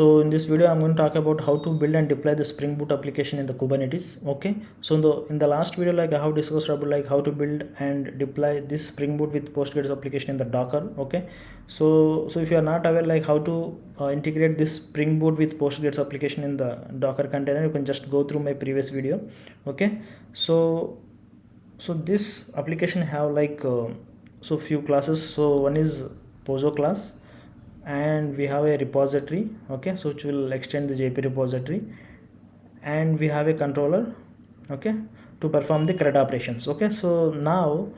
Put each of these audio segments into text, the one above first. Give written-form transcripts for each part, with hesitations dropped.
So in this video, I'm going to talk about how to build and deploy the Spring Boot application in the Kubernetes. Okay. So in the last video, like I have discussed about like how to build and deploy this Spring Boot with Postgres application in the Docker. Okay. So if you are not aware like how to integrate this Spring Boot with Postgres application in the Docker container, you can just go through my previous video. Okay. So this application have like so few classes. So one is Pozo class, and we have a repository, okay, so which will extend the jp repository, and we have a controller, okay, to perform the CRUD operations. Okay, so now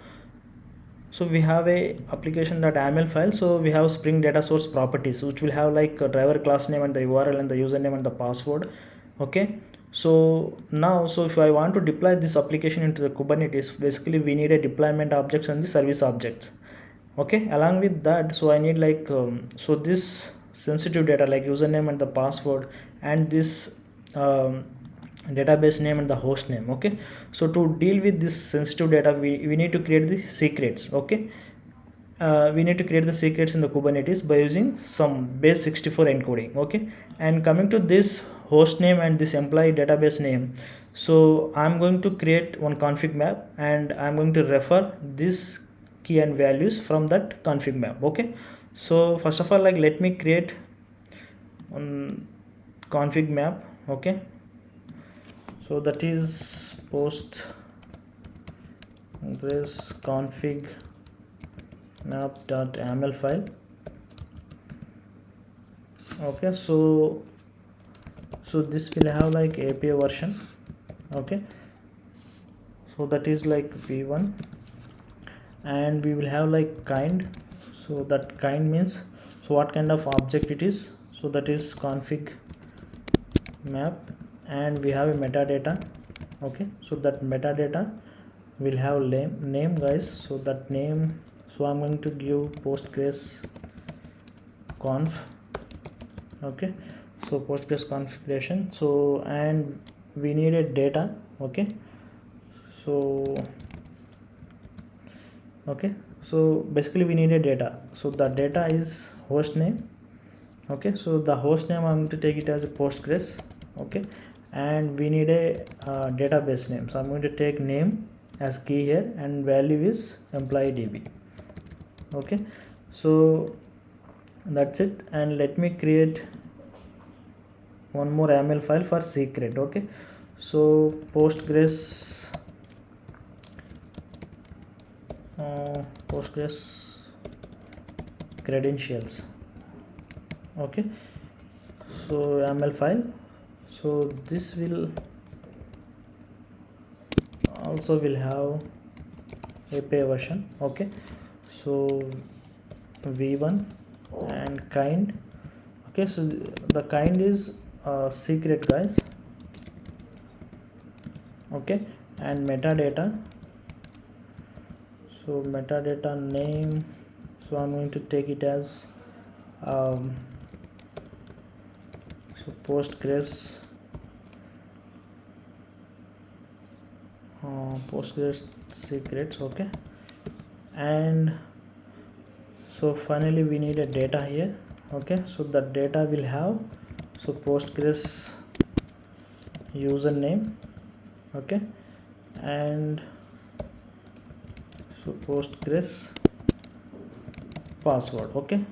so we have a application.yaml file. So we have Spring data source properties, which will have like a driver class name and the url and the username and the password. Okay, so now so if I want to deploy this application into the Kubernetes, basically we need a deployment objects and the service objects. Okay, along with that, so I need like so this sensitive data like username and the password, and this database name and the host name. Okay, so to deal with this sensitive data, we need to create the secrets. Okay, we need to create the secrets in the Kubernetes by using some base 64 encoding. Okay, and coming to this host name and this employee database name, so I'm going to create one config map, and I'm going to refer this key and values from that config map. Okay, so first of all, like let me create one config map. Okay, so that is postgres config map.yaml file. Okay, so this will have like API version. Okay, so that is like v1, and we will have like kind. So that kind means so what kind of object it is, so that is config map, and we have a metadata. Okay, so that metadata will have name guys. So that name, so I'm going to give postgres conf. Okay, so postgres configuration. So and we need a data. Okay, so okay, so basically we need a data. So the data is host name. Okay, so the host name I'm going to take it as a postgres. Okay, and we need a database name. So I'm going to take name as key here, and value is employee db. Okay, so that's it, and let me create one more YAML file for secret. Okay, so postgres credentials. Okay, so YAML file. So this will also will have API version. Okay, so v1 and kind. Okay, so the kind is secret guys. Okay, and metadata. So metadata name, so I'm going to take it as so postgres secrets. Okay, and so finally we need a data here. Okay, so the data will have so postgres username. Okay, and so postgres password. Okay,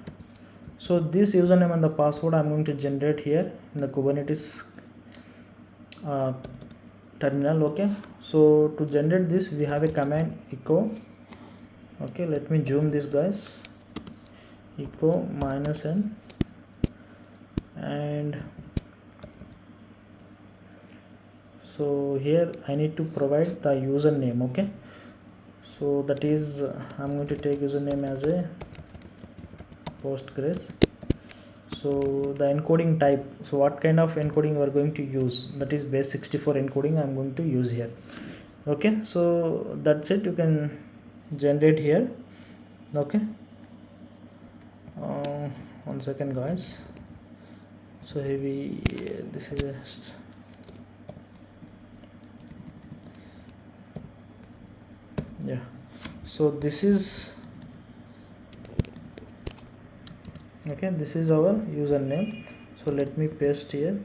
so this username and the password I'm going to generate here in the Kubernetes terminal. Okay, so to generate this we have a command echo. Okay, let me zoom this guys, echo -n, and so here I need to provide the username. Okay, so that is I'm going to take username as a postgres. So the encoding type, so what kind of encoding we are going to use, that is base 64 encoding I'm going to use here. Okay, so that's it, you can generate here. Okay, 1 second guys. So here this is just yeah, so this is okay, this is our username. So let me paste here.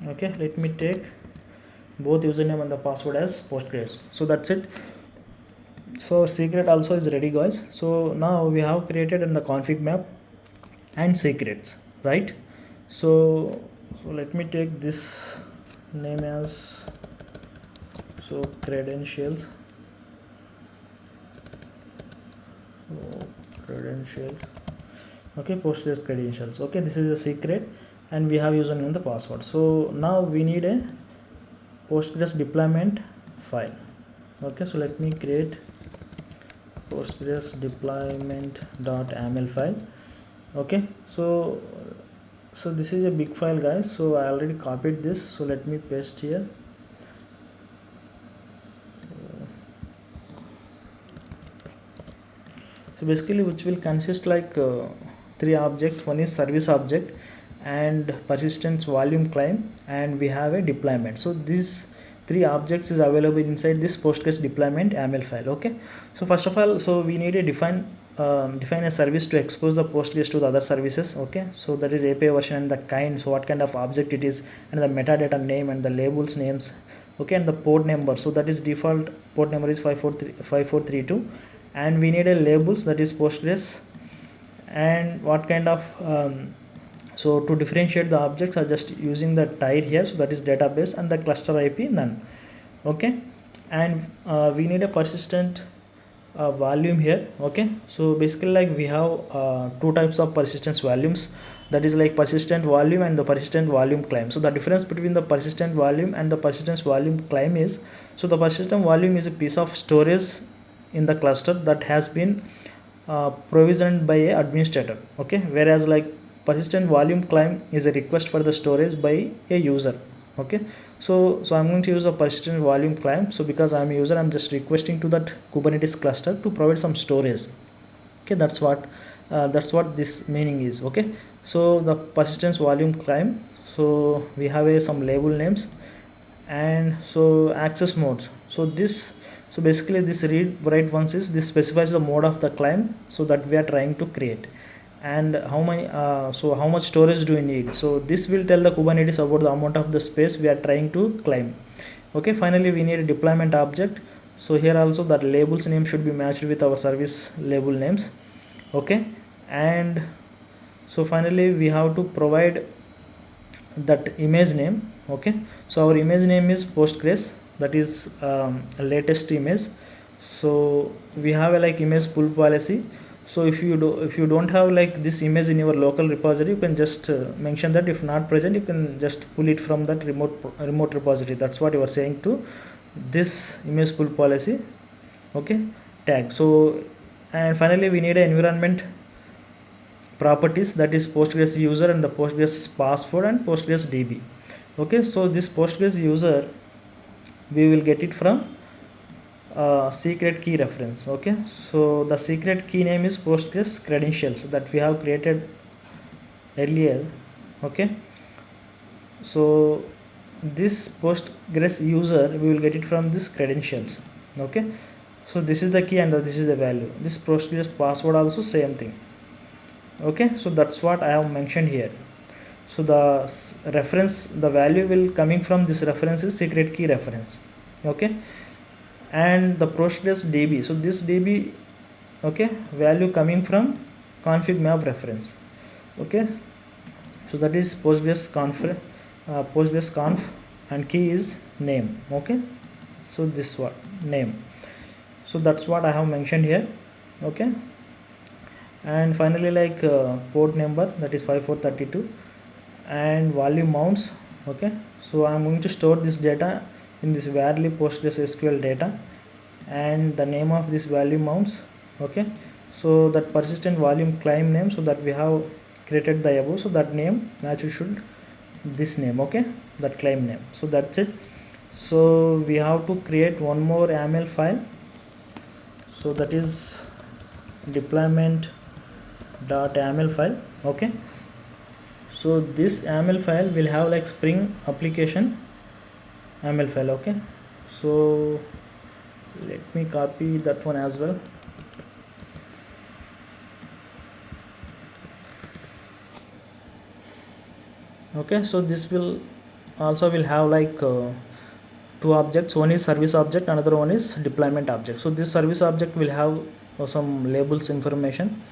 Okay, let me take both username and the password as Postgres. So that's it. So secret also is ready, guys. So now we have created in the config map and secrets, right? So let me take this name as credentials. Credentials. Okay, Postgres credentials. Okay, this is a secret, and we have username and the password. So now we need a Postgres deployment file. Okay, so let me create Postgres deployment.yaml file. Okay, so this is a big file, guys. So I already copied this, so let me paste here. So basically which will consist like three objects. One is service object and persistence volume claim, and we have a deployment. So these three objects is available inside this Postgres deployment YAML file. Okay, so first of all, so we need to define a service to expose the Postgres to the other services. Okay, so that is API version and the kind, so what kind of object it is, and the metadata name and the labels names. Okay, and the port number, so that is default port number is 5432, and we need a labels, that is Postgres, and what kind of so to differentiate the objects are just using the tier here, so that is database, and the cluster IP none. Okay, and we need a persistent volume here. Okay, so basically like we have two types of persistence volumes, that is like persistent volume and the persistent volume claim. So the difference between the persistent volume and the persistence volume claim is, so the persistent volume is a piece of storage in the cluster that has been provisioned by a administrator. Okay, whereas like persistent volume claim is a request for the storage by a user. Okay, so I'm going to use a persistent volume claim. So because I'm a user, I'm just requesting to that Kubernetes cluster to provide some storage. Okay, that's what this meaning is. Okay, so the persistence volume claim, so we have some label names, and so access modes. So basically this read write once is, this specifies the mode of the claim, so that we are trying to create, and how much storage do we need. So this will tell the Kubernetes about the amount of the space we are trying to claim. Okay, finally we need a deployment object. So here also that labels name should be matched with our service label names. Okay, and so finally we have to provide that image name. Okay, so our image name is Postgres, that is latest image. So we have a like image pull policy. So if you don't have like this image in your local repository, you can just mention that. If not present, you can just pull it from that remote repository. That's what you are saying to this image pull policy. Okay, tag. So and finally we need an environment properties, that is Postgres user and the Postgres password and Postgres DB. Okay, so this Postgres user we will get it from secret key reference. Okay, so the secret key name is Postgres credentials that we have created earlier. Okay, so this Postgres user we will get it from this credentials. Okay, so this is the key and this is the value. This Postgres password also same thing. Okay, so that's what I have mentioned here. So the reference, the value will coming from this reference is secret key reference. Okay, and the Postgres DB, so this DB, okay, value coming from config map reference. Okay, so that is Postgres conf and key is name. Okay, so this one name, so that's what I have mentioned here. Okay, and finally like port number, that is 5432, and volume mounts. Okay, so I'm going to store this data in this varly Postgres SQL data, and the name of this value mounts. Okay, so that persistent volume claim name, so that we have created the above, so that name match should this name. Okay, that claim name. So that's it. So we have to create one more YAML file, so that is deployment.yaml file. Okay, so this YAML file will have like Spring application YAML file. Okay, so let me copy that one as well. Okay, so this will also will have like two objects. One is service object, another one is deployment object. So this service object will have some labels information,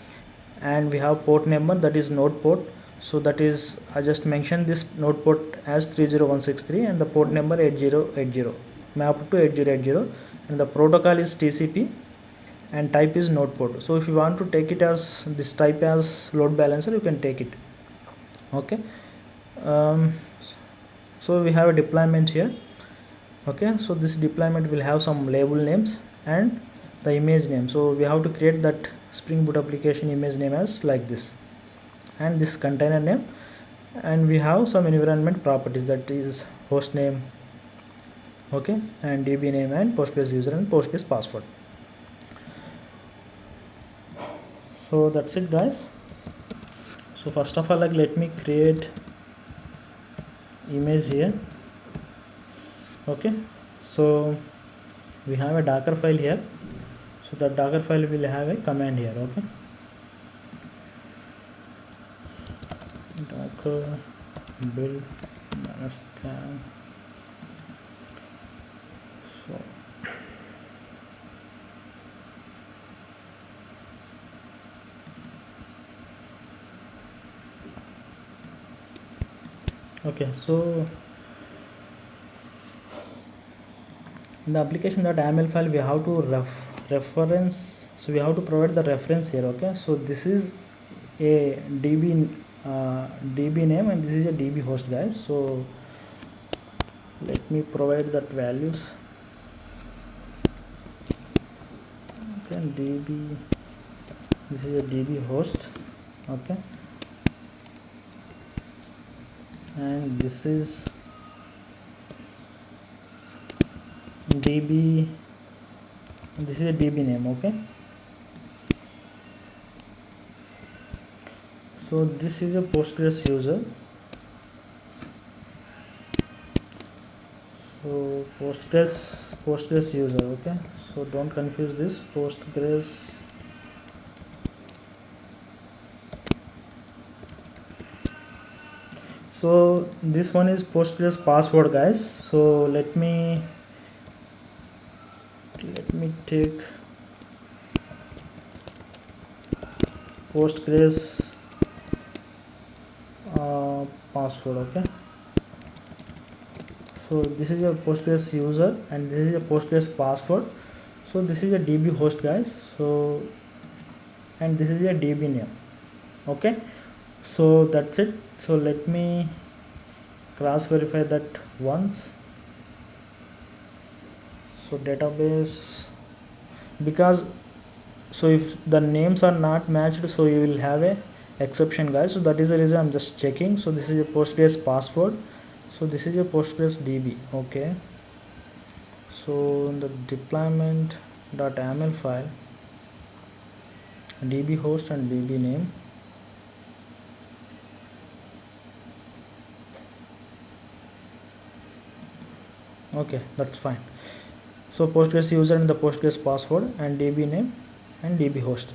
and we have port number, that is node port. So that is, I just mentioned this node port as 30163 and the port number 8080 mapped to 8080, and the protocol is TCP and type is node port. So if you want to take it as this type as load balancer, you can take it. Okay, so we have a deployment here. Okay, so this deployment will have some label names and the image name. So we have to create that Spring Boot application image name as like this, and this container name, and we have some environment properties, that is host name, okay, and DB name and Postgres user and Postgres password. So that's it, guys. So first of all, like, let me create image here. Okay, so we have a Docker file here. So the Docker file will have a command here. Okay, Docker build understand. So okay, so in the application.yaml file we have to reference, so we have to provide the reference here. Okay, so this is a DB name and this is a DB host, guys. So let me provide that values. Okay, DB, this is a DB host. Okay, and this is DB, this is a DB name. Okay, so this is a Postgres user. So Postgres user. Okay, so don't confuse this. Postgres, so this one is Postgres password, guys. So let me take Postgres password. Okay, so this is a Postgres user and this is a Postgres password. So this is a DB host, guys. So, and this is a DB name. Okay, so that's it. So let me cross verify that once. So database, because so if the names are not matched, so you will have a exception, guys. So that is the reason I'm just checking. So this is a Postgres password. So this is a Postgres DB. Okay, so in the deployment.yaml file, DB host and DB name. Okay, that's fine. So Postgres user and the Postgres password and DB name and DB host.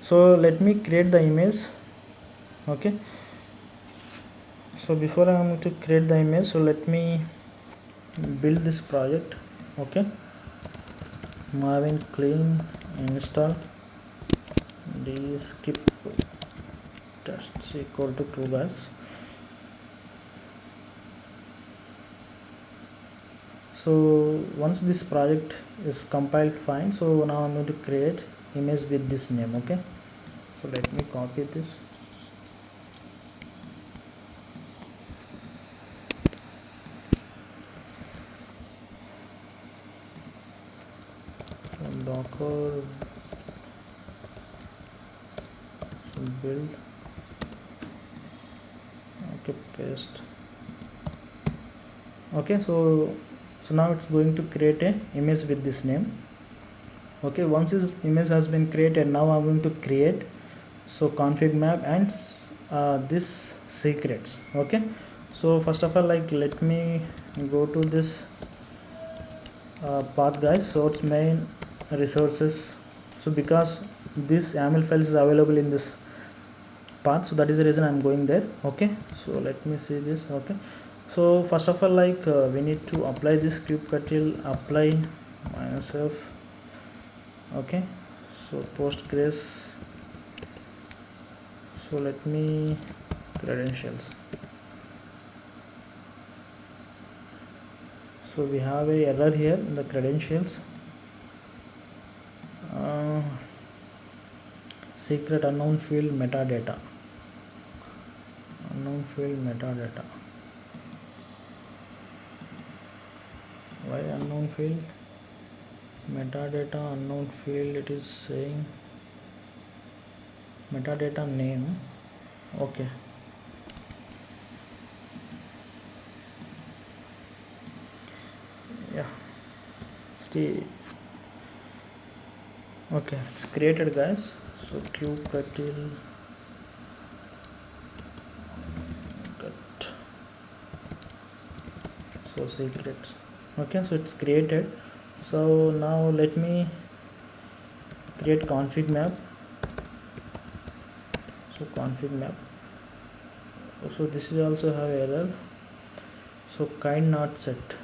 So let me create the image. Okay, so before I am going to create the image, so let me build this project. Okay, Maven clean install skip tests equal to true, guys. So once this project is compiled, fine. So now I'm going to create image with this name. Okay, so let me copy this. Docker build. Okay, paste. Okay, so now it's going to create a image with this name. Okay, once this image has been created, now I'm going to create config map and this secrets. Okay, so first of all, like, let me go to this path, guys. Source main resources. So because this YAML file is available in this path, so that is the reason I'm going there. Okay, so let me see this. Okay, so first of all, like we need to apply this kubectl apply -f. Okay, so Postgres. So let me credentials. So we have a error here in the credentials. Secret unknown field metadata. Unknown field metadata. Why unknown field? Metadata unknown field, it is saying metadata name. Okay. Yeah. Stay. Okay, it's created, guys. So kubectl so secrets. Okay, so it's created. So now let me create config map. So config map. So this is also have error. So kind not set.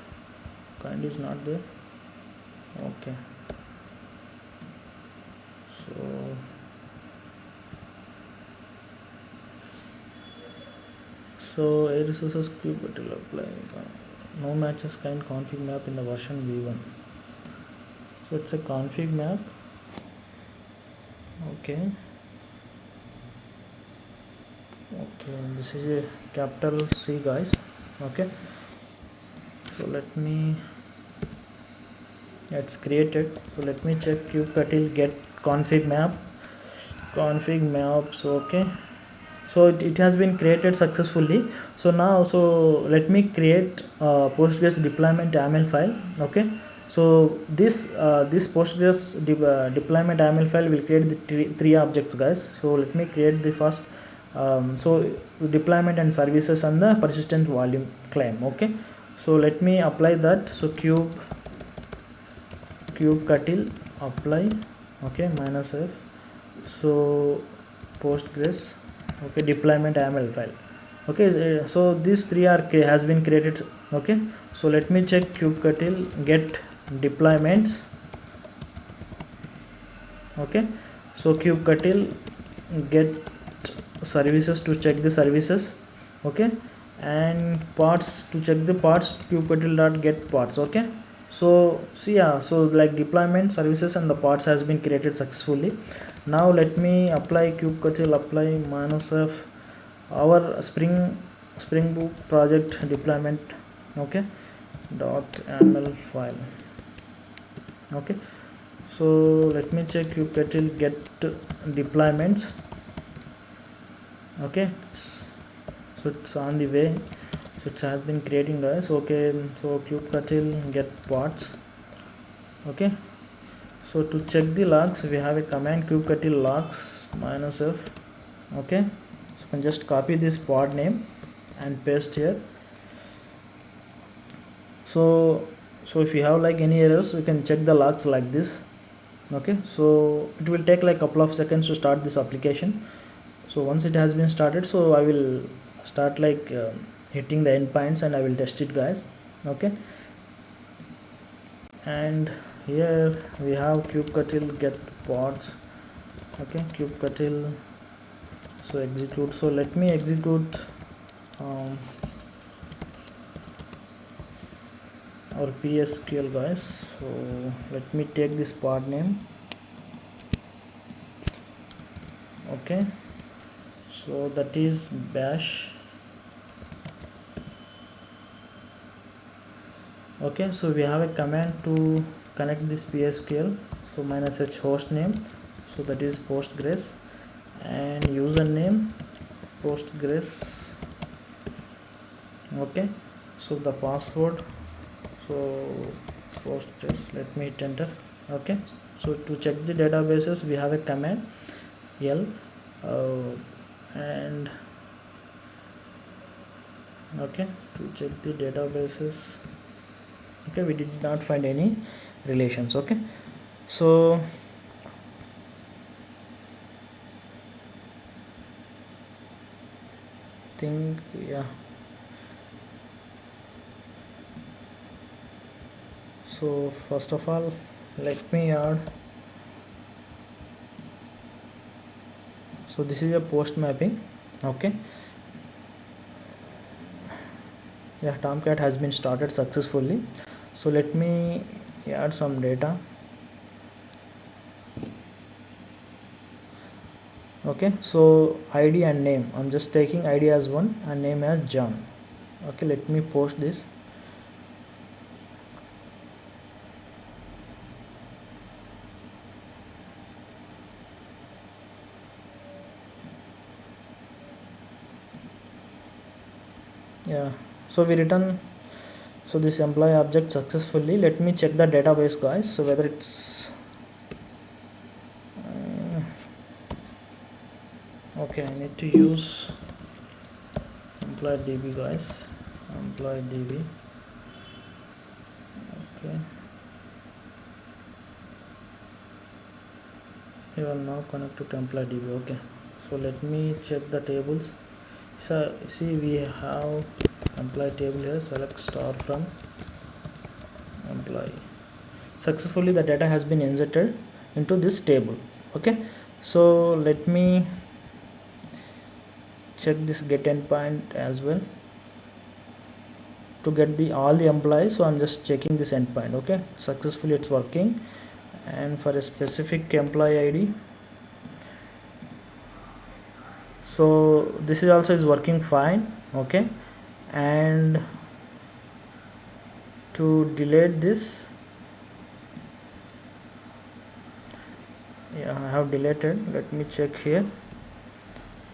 Kind is not there. Okay. So a resources kubectl apply. No matches kind config map in the version v1. So it's a config map. Okay. Okay, this is a capital C, guys. Okay, so let me, it's created. So let me check kubectl get config maps. Okay, so it has been created successfully. So now, so let me create Postgres deployment YAML file. Okay, so this Postgres deployment YAML file will create the three objects, guys. So let me create the first so deployment and services and the persistent volume claim. Okay, so let me apply that. So kubectl apply. Okay, -f. So Postgres. Okay, deployment YAML file. Okay, so these three are has been created. Okay, so let me check kubectl get deployments. Okay, so kubectl get services to check the services. Okay, and parts to check the parts, kubectl.get parts. Okay, so yeah, so like deployment, services and the parts has been created successfully. Now let me apply kubectl apply -f our spring boot project deployment. Okay, .yaml file. Okay, so let me check kubectl get deployments. Okay, so it's on the way. So it has been creating, guys. Okay, so kubectl get parts. Okay, so to check the logs, we have a command kubectl logs -f. Okay, so you can just copy this pod name and paste here. So if you have like any errors, you can check the logs like this. Okay, so it will take like a couple of seconds to start this application. So once it has been started, so I will start like hitting the endpoints and I will test it, guys. Okay, and here we have kubectl get pods. Okay, kubectl so execute. So let me execute our PSQL, guys. So let me take this pod name. Okay, so that is bash. Okay, so we have a command to connect this PSQL. So -h host name, so that is Postgres, and username Postgres. Okay, so the password, so Postgres. Let me hit enter. Okay, so to check the databases, we have a command l and okay, to check the databases. Okay, we did not find any relations. Okay, so think, yeah. So first of all, let me add. So this is a post mapping. Okay, yeah, Tomcat has been started successfully. So let me add some data. Okay, so ID and name, I'm just taking ID as 1 and name as John. Okay, let me post this. Yeah, so we return, so this employee object successfully. Let me check the database, guys, so whether it's okay. I need to use employee DB, guys, employee DB. Okay, you are now connected to employee DB. Okay, so let me check the tables. So see, we have employee table here. Select star from employee. Successfully the data has been inserted into this table. Okay, so let me check this get endpoint as well to get the all the employees. So I'm just checking this endpoint. Okay, successfully it's working. And for a specific employee ID, so this is also is working fine. Okay, and to delete this, yeah, I have deleted. Let me check here.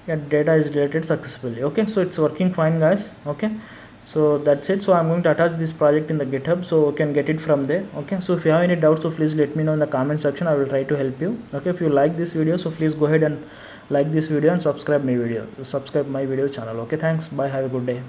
Yeah, data is deleted successfully. Okay, so it's working fine, guys. Okay, so that's it. So I'm going to attach this project in the GitHub, so you can get it from there. Okay, so if you have any doubts, so please let me know in the comment section. I will try to help you. Okay, if you like this video, so please go ahead and like this video and subscribe my video channel. Okay, thanks, bye, have a good day.